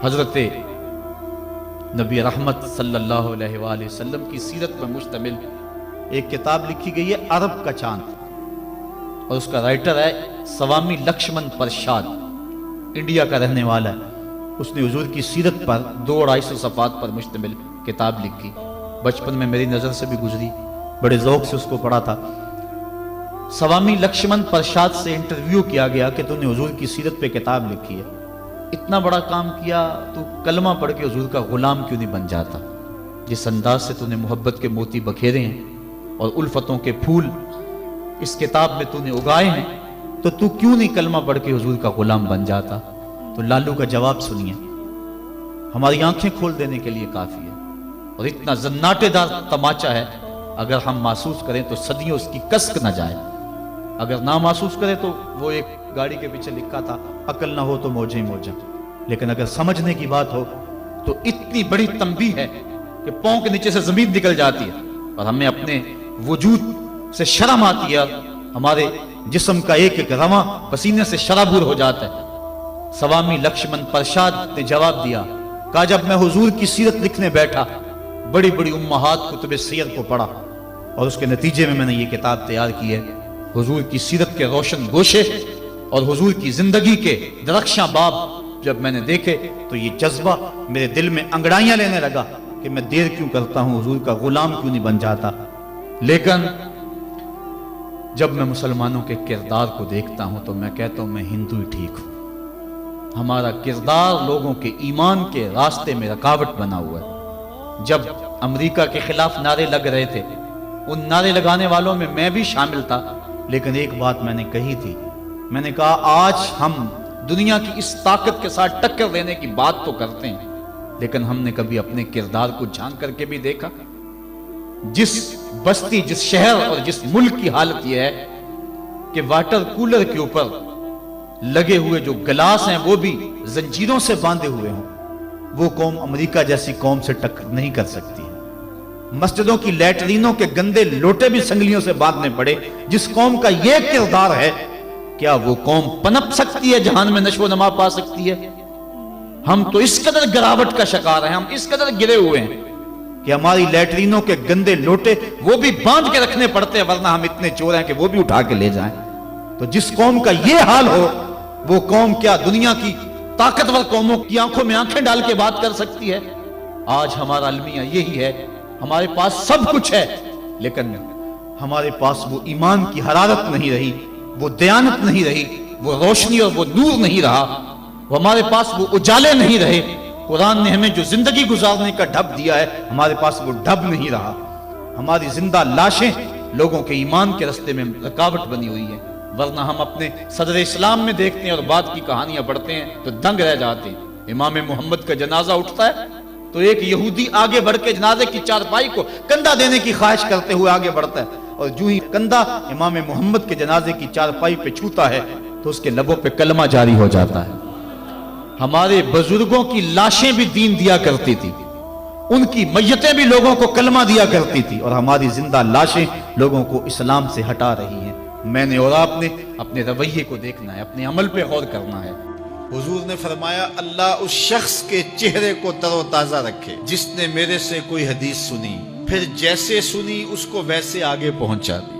حضرت نبی رحمت صلی اللہ علیہ وآلہ وسلم کی سیرت پر مشتمل ایک کتاب لکھی گئی ہے عرب کا چاند، اور اس کا رائٹر ہے سوامی لکشمن پرشاد، انڈیا کا رہنے والا ہے۔ اس نے حضور کی سیرت پر 200-250 صفحات پر مشتمل کتاب لکھی۔ بچپن میں میری نظر سے بھی گزری، بڑے ذوق سے اس کو پڑھا تھا۔ سوامی لکشمن پرشاد سے انٹرویو کیا گیا کہ تو نے حضور کی سیرت پہ کتاب لکھی ہے، اتنا بڑا کام کیا، تو کلمہ پڑھ کے حضور کا غلام کیوں نہیں بن جاتا؟ جس انداز سے تو نے محبت کے موتی بکھیرے ہیں اور الفتوں کے پھول اس کتاب میں تو نے اگائے ہیں، تو کیوں نہیں کلمہ پڑھ کے حضور کا غلام بن جاتا؟ تو لالو کا جواب سنیے، ہماری آنکھیں کھول دینے کے لیے کافی ہے، اور اتنا زناٹے دار تماچا ہے، اگر ہم محسوس کریں تو صدیوں اس کی کسک نہ جائے، اگر نہ محسوس کریں تو وہ ایک گاڑی کے پیچھے لکھا تھا، عقل نہ ہو تو موجیں موجیں، لیکن اگر سمجھنے کی بات ہو تو اتنی بڑی تنبیہ ہے کہ پاؤں کے نیچے سے زمین نکل جاتی ہے، اور ہمیں اپنے وجود سے شرم آتی ہے، ہمارے جسم کا ایک ایک رواں پسینے سے شرابور ہو جاتا ہے۔ سوامی لکشمن پرشاد نے جواب دیا، کہا جب میں حضور کی سیرت لکھنے بیٹھا، بڑی بڑی امہات کتب سیر کو پڑھا، اور اس کے نتیجے میں نے یہ کتاب تیار کی ہے۔ حضور کی سیرت کے روشن گوشے اور حضور کی زندگی کے درخشاں باب جب میں نے دیکھے تو یہ جذبہ میرے دل میں انگڑائیاں لینے لگا کہ میں دیر کیوں کرتا ہوں، حضور کا غلام کیوں نہیں بن جاتا۔ لیکن جب میں مسلمانوں کے کردار کو دیکھتا ہوں تو میں کہتا ہوں میں ہندو ہی ٹھیک ہوں۔ ہمارا کردار لوگوں کے ایمان کے راستے میں رکاوٹ بنا ہوا ہے۔ جب امریکہ کے خلاف نعرے لگ رہے تھے، ان نعرے لگانے والوں میں میں بھی شامل تھا، لیکن ایک بات میں نے کہی تھی، میں نے کہا آج ہم دنیا کی اس طاقت کے ساتھ ٹکر دینے کی بات تو کرتے ہیں، لیکن ہم نے کبھی اپنے کردار کو جھانک کر کے بھی دیکھا؟ جس بستی، جس شہر اور جس ملک کی حالت یہ ہے کہ واٹر کولر کے اوپر لگے ہوئے جو گلاس ہیں وہ بھی زنجیروں سے باندھے ہوئے ہوں، وہ قوم امریکہ جیسی قوم سے ٹکر نہیں کر سکتی۔ مسجدوں کی لیٹرینوں کے گندے لوٹے بھی سنگلیوں سے باندھنے پڑے، جس قوم کا یہ کردار ہے، کیا وہ قوم پنپ سکتی ہے، جہان میں نشو و نما پا سکتی ہے؟ ہم تو اس قدر گراوٹ کا شکار ہیں، ہم اس قدر گرے ہوئے ہیں کہ ہماری لیٹرینوں کے گندے لوٹے وہ بھی باندھ کے رکھنے پڑتے ہیں، ورنہ ہم اتنے چور ہیں کہ وہ بھی اٹھا کے لے جائیں۔ تو جس قوم کا یہ حال ہو، وہ قوم کیا دنیا کی طاقتور قوموں کی آنکھوں میں آنکھیں ڈال کے بات کر سکتی ہے؟ آج ہمارا المیہ یہی ہے، ہمارے پاس سب کچھ ہے، لیکن ہمارے پاس وہ ایمان کی حرارت نہیں رہی، وہ دیانت نہیں رہی، وہ روشنی اور وہ نور نہیں رہا، ہمارے پاس وہ اجالے نہیں رہے۔ قرآن نے ہمیں جو زندگی گزارنے کا ڈھب دیا ہے، ہمارے پاس وہ ڈھب نہیں رہا۔ ہماری زندہ لاشیں لوگوں کے ایمان کے رستے میں رکاوٹ بنی ہوئی ہے، ورنہ ہم اپنے صدر اسلام میں دیکھتے ہیں اور بعد کی کہانیاں پڑھتے ہیں تو دنگ رہ جاتے ہیں۔ امام محمد کا جنازہ اٹھتا ہے تو ایک یہودی آگے بڑھ کے جنازے کی چارپائی کو کندھا دینے کی خواہش کرتے ہوئے آگے بڑھتا ہے، اور جو ہی کندھا امام محمد کے جنازے کی چارپائی پہ چھوتا ہے تو اس کے لبوں پہ کلمہ جاری ہو جاتا ہے۔ ہمارے بزرگوں کی لاشیں بھی دین دیا کرتی تھی، ان کی میتیں بھی لوگوں کو کلمہ دیا کرتی تھی، اور ہماری زندہ لاشیں لوگوں کو اسلام سے ہٹا رہی ہیں۔ میں نے اور آپ نے اپنے رویے کو دیکھنا ہے، اپنے عمل پہ غور کرنا ہے۔ حضور نے فرمایا اللہ اس شخص کے چہرے کو تر و تازہ رکھے جس نے میرے سے کوئی حدیث سنی، پھر جیسے سنی اس کو ویسے آگے پہنچا دی۔